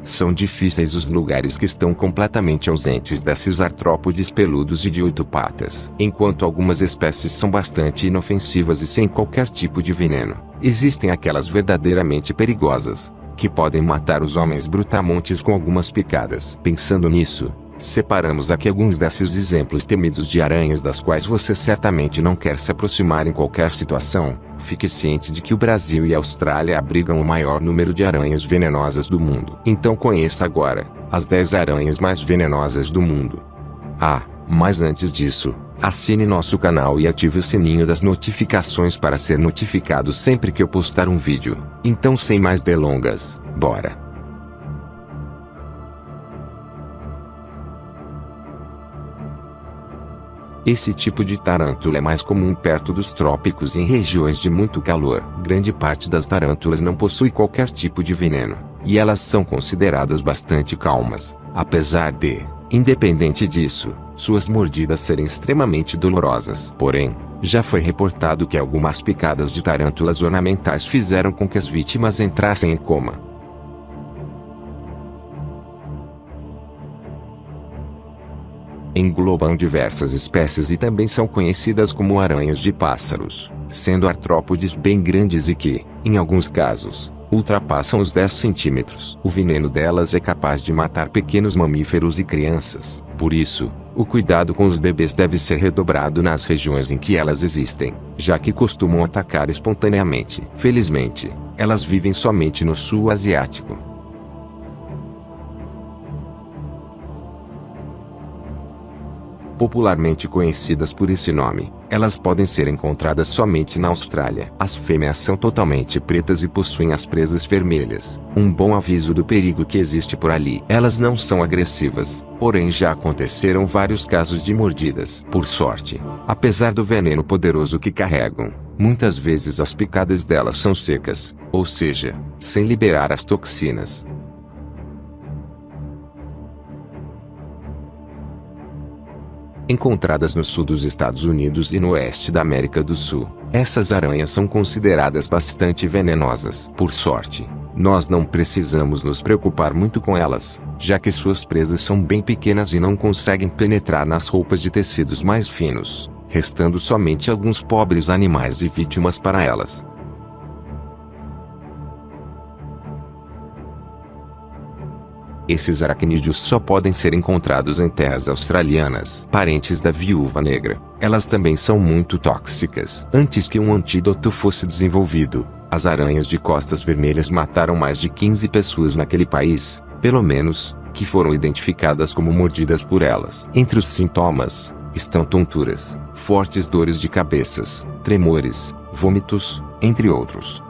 São difíceis os lugares que estão completamente ausentes desses artrópodes peludos e de 8 patas. Enquanto algumas espécies são bastante inofensivas e sem qualquer tipo de veneno, existem aquelas verdadeiramente perigosas, que podem matar os homens brutamontes com algumas picadas. Pensando nisso, separamos aqui alguns desses exemplos temidos de aranhas das quais você certamente não quer se aproximar em qualquer situação. Fique ciente de que o Brasil e a Austrália abrigam o maior número de aranhas venenosas do mundo. Então conheça agora as 10 aranhas mais venenosas do mundo. Mas antes disso, assine nosso canal e ative o sininho das notificações para ser notificado sempre que eu postar um vídeo. Então sem mais delongas, bora! Esse tipo de tarântula é mais comum perto dos trópicos e em regiões de muito calor. Grande parte das tarântulas não possui qualquer tipo de veneno, e elas são consideradas bastante calmas, apesar de, independente disso, suas mordidas serem extremamente dolorosas. Porém, já foi reportado que algumas picadas de tarântulas ornamentais fizeram com que as vítimas entrassem em coma. Englobam diversas espécies e também são conhecidas como aranhas de pássaros, sendo artrópodes bem grandes e que, em alguns casos, ultrapassam os 10 centímetros. O veneno delas é capaz de matar pequenos mamíferos e crianças. Por isso, o cuidado com os bebês deve ser redobrado nas regiões em que elas existem, já que costumam atacar espontaneamente. Felizmente, elas vivem somente no sul asiático. Popularmente conhecidas por esse nome, elas podem ser encontradas somente na Austrália. As fêmeas são totalmente pretas e possuem as presas vermelhas, um bom aviso do perigo que existe por ali. Elas não são agressivas, porém já aconteceram vários casos de mordidas. Por sorte, apesar do veneno poderoso que carregam, muitas vezes as picadas delas são secas, ou seja, sem liberar as toxinas. Encontradas no sul dos Estados Unidos e no oeste da América do Sul, essas aranhas são consideradas bastante venenosas. Por sorte, nós não precisamos nos preocupar muito com elas, já que suas presas são bem pequenas e não conseguem penetrar nas roupas de tecidos mais finos, restando somente alguns pobres animais de vítimas para elas. Esses aracnídeos só podem ser encontrados em terras australianas. Parentes da viúva negra, elas também são muito tóxicas. Antes que um antídoto fosse desenvolvido, as aranhas de costas vermelhas mataram mais de 15 pessoas naquele país, pelo menos, que foram identificadas como mordidas por elas. Entre os sintomas, estão tonturas, fortes dores de cabeças, tremores, vômitos, entre outros.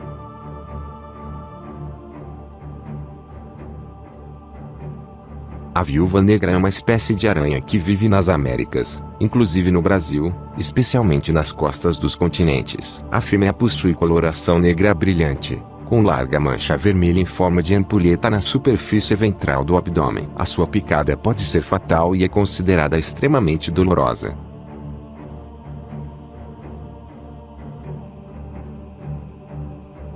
A viúva negra é uma espécie de aranha que vive nas Américas, inclusive no Brasil, especialmente nas costas dos continentes. A fêmea possui coloração negra brilhante, com larga mancha vermelha em forma de ampulheta na superfície ventral do abdômen. A sua picada pode ser fatal e é considerada extremamente dolorosa.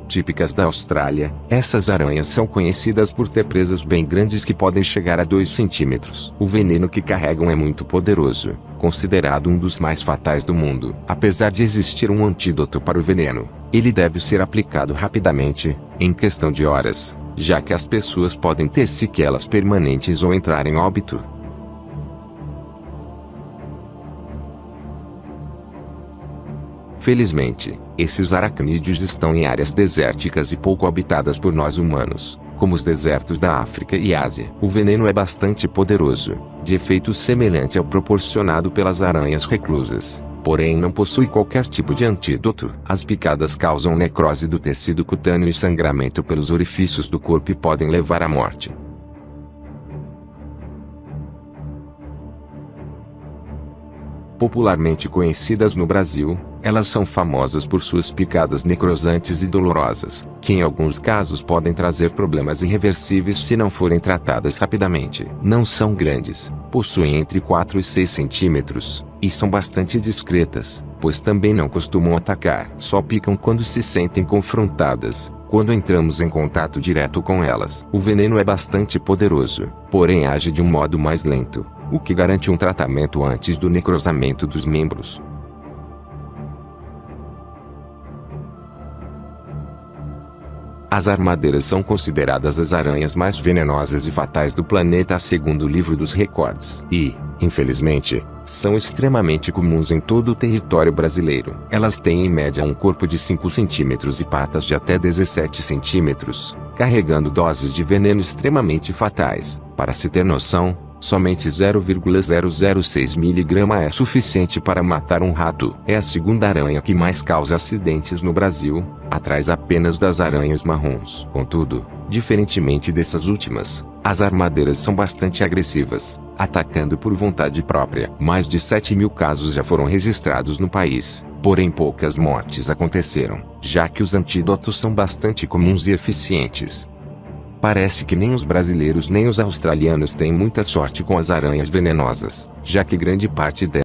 Típicas da Austrália, essas aranhas são conhecidas por ter presas bem grandes que podem chegar a 2 centímetros. O veneno que carregam é muito poderoso, considerado um dos mais fatais do mundo. Apesar de existir um antídoto para o veneno, ele deve ser aplicado rapidamente, em questão de horas, já que as pessoas podem ter sequelas permanentes ou entrar em óbito. Felizmente, esses aracnídeos estão em áreas desérticas e pouco habitadas por nós humanos, como os desertos da África e Ásia. O veneno é bastante poderoso, de efeito semelhante ao proporcionado pelas aranhas reclusas, porém não possui qualquer tipo de antídoto. As picadas causam necrose do tecido cutâneo e sangramento pelos orifícios do corpo e podem levar à morte. Popularmente conhecidas no Brasil, elas são famosas por suas picadas necrosantes e dolorosas, que em alguns casos podem trazer problemas irreversíveis se não forem tratadas rapidamente. Não são grandes, possuem entre 4 e 6 centímetros, e são bastante discretas, pois também não costumam atacar. Só picam quando se sentem confrontadas, quando entramos em contato direto com elas. O veneno é bastante poderoso, porém age de um modo mais lento, o que garante um tratamento antes do necrosamento dos membros. As armadeiras são consideradas as aranhas mais venenosas e fatais do planeta segundo o livro dos recordes. E, infelizmente, são extremamente comuns em todo o território brasileiro. Elas têm em média um corpo de 5 centímetros e patas de até 17 centímetros, carregando doses de veneno extremamente fatais. Para se ter noção, somente 0,006 mg é suficiente para matar um rato. É a segunda aranha que mais causa acidentes no Brasil, atrás apenas das aranhas marrons. Contudo, diferentemente dessas últimas, as armadeiras são bastante agressivas, atacando por vontade própria. Mais de 7.000 casos já foram registrados no país, porém poucas mortes aconteceram, já que os antídotos são bastante comuns e eficientes. Parece que nem os brasileiros nem os australianos têm muita sorte com as aranhas venenosas, já que grande parte delas